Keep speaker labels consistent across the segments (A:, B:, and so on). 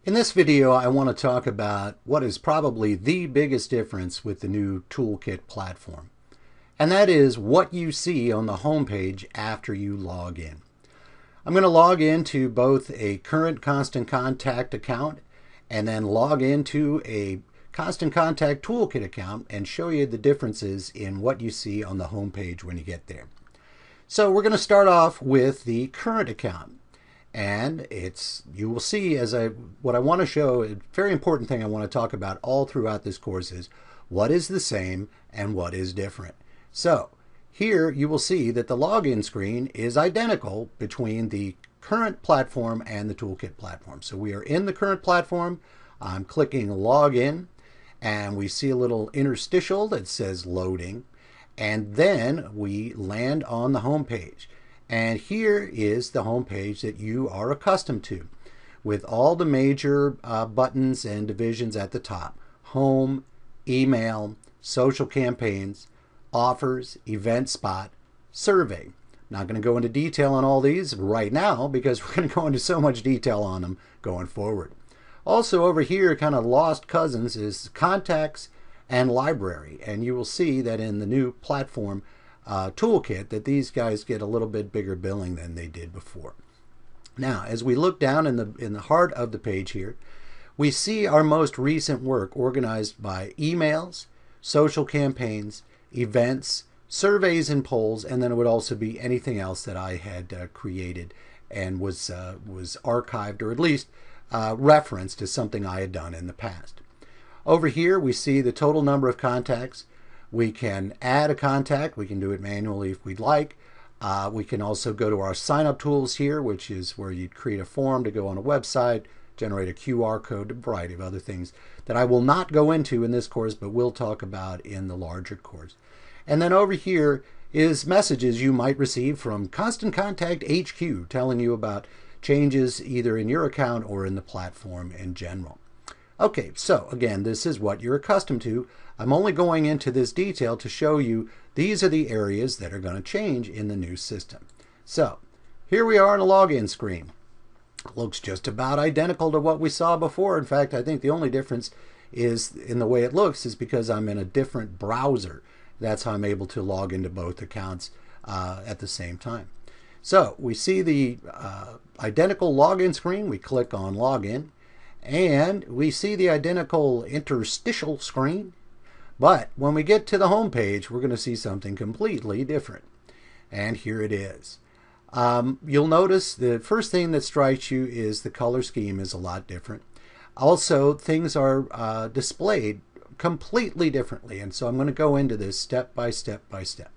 A: In this video, I want to talk about what is probably the biggest difference with the new Toolkit platform, and that is what you see on the homepage after you log in. I'm going to log into both a current Constant Contact account and then log into a Constant Contact Toolkit account and show you the differences in what you see on the homepage when you get there. So we're going to start off with the current account. And you will see what I want to show, a very important thing I want to talk about all throughout this course is what is the same and what is different. So here you will see that the login screen is identical between the current platform and the Toolkit platform. So we are in the current platform. I'm clicking login and we see a little interstitial that says loading, and then we land on the home page. And here is the home page that you are accustomed to, with all the major buttons and divisions at the top: home, email, social campaigns, offers, event spot, survey. I'm not going to go into detail on all these right now because we're going to go into so much detail on them going forward. Also over here, kind of lost cousins, is contacts and library. And you will see that in the new platform Toolkit that these guys get a little bit bigger billing than they did before. Now, as we look down in the heart of the page here, we see our most recent work organized by emails, social campaigns, events, surveys and polls, and then it would also be anything else that I had created and was archived, or at least referenced as something I had done in the past. Over here we see the total number of contacts. We can add a contact. We can do it manually if we'd like. We can also go to our sign-up tools here, which is where you'd create a form to go on a website, generate a QR code, a variety of other things that I will not go into in this course, but we'll talk about in the larger course. And then over here is messages you might receive from Constant Contact HQ telling you about changes either in your account or in the platform in general. Okay, so again, this is what you're accustomed to. I'm only going into this detail to show you these are the areas that are going to change in the new system. So here we are on a login screen. Looks just about identical to what we saw before. In fact, I think the only difference is in the way it looks is because I'm in a different browser. That's how I'm able to log into both accounts at the same time. So we see the identical login screen. We click on login. And we see the identical interstitial screen, but when we get to the home page, we're going to see something completely different. And here it is. You'll notice the first thing that strikes you is the color scheme is a lot different. Also, things are displayed completely differently, and so I'm going to go into this step by step by step.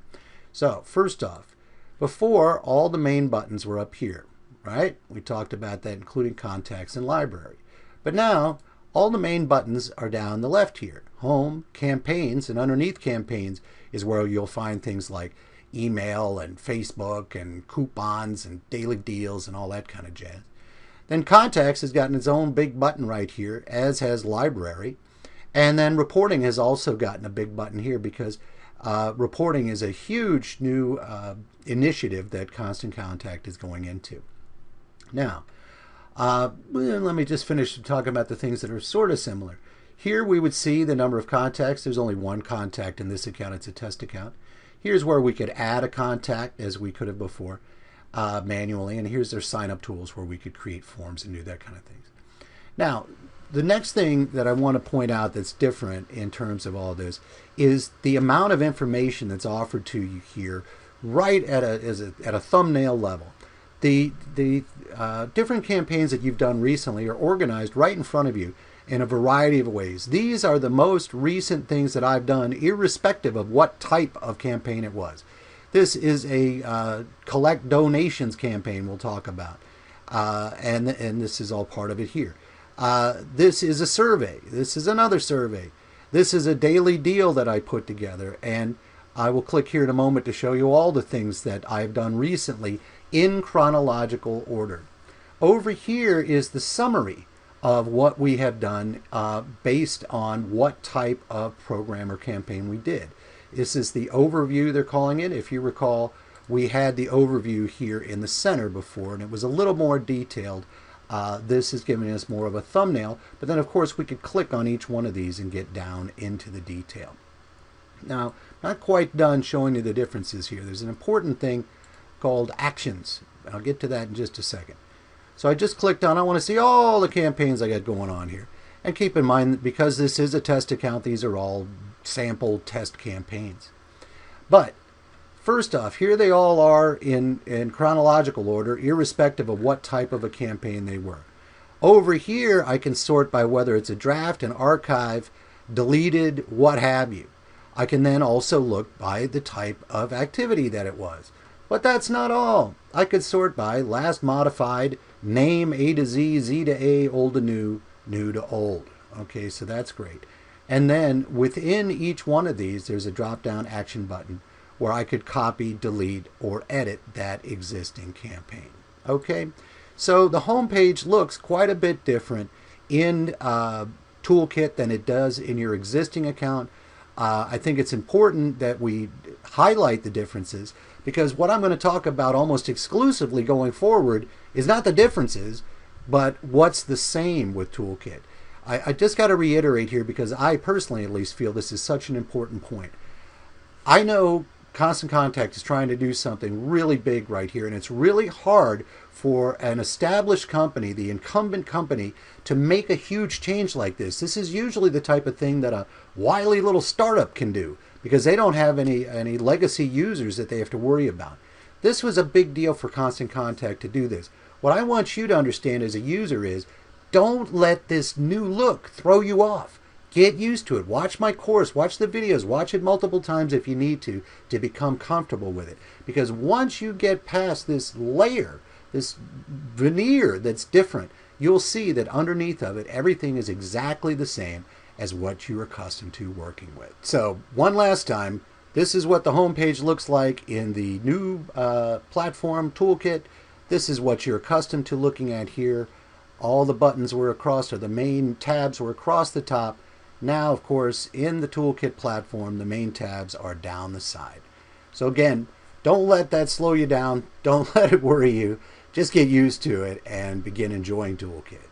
A: So first off, before, all the main buttons were up here, right? We talked about that, including contacts and library. But now, all the main buttons are down the left here. Home, campaigns, and underneath campaigns is where you'll find things like email and Facebook and coupons and daily deals and all that kind of jazz. Then contacts has gotten its own big button right here, as has library. And then reporting has also gotten a big button here because reporting is a huge new initiative that Constant Contact is going into. Now, let me just finish talking about the things that are sort of similar. Here we would see the number of contacts. There's only one contact in this account. It's a test account. Here's where we could add a contact as we could have before manually. And here's their sign-up tools where we could create forms and do that kind of things. Now, the next thing that I want to point out that's different in terms of all this is the amount of information that's offered to you here right at a thumbnail level. The different campaigns that you've done recently are organized right in front of you in a variety of ways. These are the most recent things that I've done, irrespective of what type of campaign it was. This is a collect donations campaign we'll talk about, and this is all part of it here. This is a survey. This is another survey. This is a daily deal that I put together, and I will click here in a moment to show you all the things that I've done recently in chronological order. Over here is the summary of what we have done based on what type of program or campaign we did. This is the overview, they're calling it. If you recall, we had the overview here in the center before, and it was a little more detailed This is giving us more of a thumbnail, but then of course we could click on each one of these and get down into the detail. Now, not quite done showing you the differences here. There's an important thing called actions. I'll get to that in just a second. So I just clicked on, I want to see all the campaigns I got going on here. And keep in mind that because this is a test account, these are all sample test campaigns. But first off, here they all are in chronological order, irrespective of what type of a campaign they were. Over here, I can sort by whether it's a draft, an archive, deleted, what have you. I can then also look by the type of activity that it was. But that's not all. I could sort by last modified, name A to Z, Z to A, old to new, new to old. Okay, so that's great. And then within each one of these, there's a drop-down action button where I could copy, delete, or edit that existing campaign. Okay, so the home page looks quite a bit different in Toolkit than it does in your existing account. I think it's important that we highlight the differences, because what I'm going to talk about almost exclusively going forward is not the differences, but what's the same with Toolkit. I just got to reiterate here, because I personally at least feel this is such an important point. I know Constant Contact is trying to do something really big right here, and it's really hard for an established company, the incumbent company, to make a huge change like this. This is usually the type of thing that a wily little startup can do, because they don't have any legacy users that they have to worry about. This was a big deal for Constant Contact to do this. What I want you to understand as a user is, don't let this new look throw you off. Get used to it. Watch my course, watch the videos, watch it multiple times if you need to become comfortable with it. Because once you get past this layer, this veneer that's different, you'll see that underneath of it, everything is exactly the same as what you're accustomed to working with. So one last time, this is what the home page looks like in the new platform Toolkit. This is what you're accustomed to looking at here. All the buttons were across, or the main tabs were across the top. Now, of course, in the Toolkit platform, the main tabs are down the side. So again, don't let that slow you down. Don't let it worry you. Just get used to it and begin enjoying Toolkit.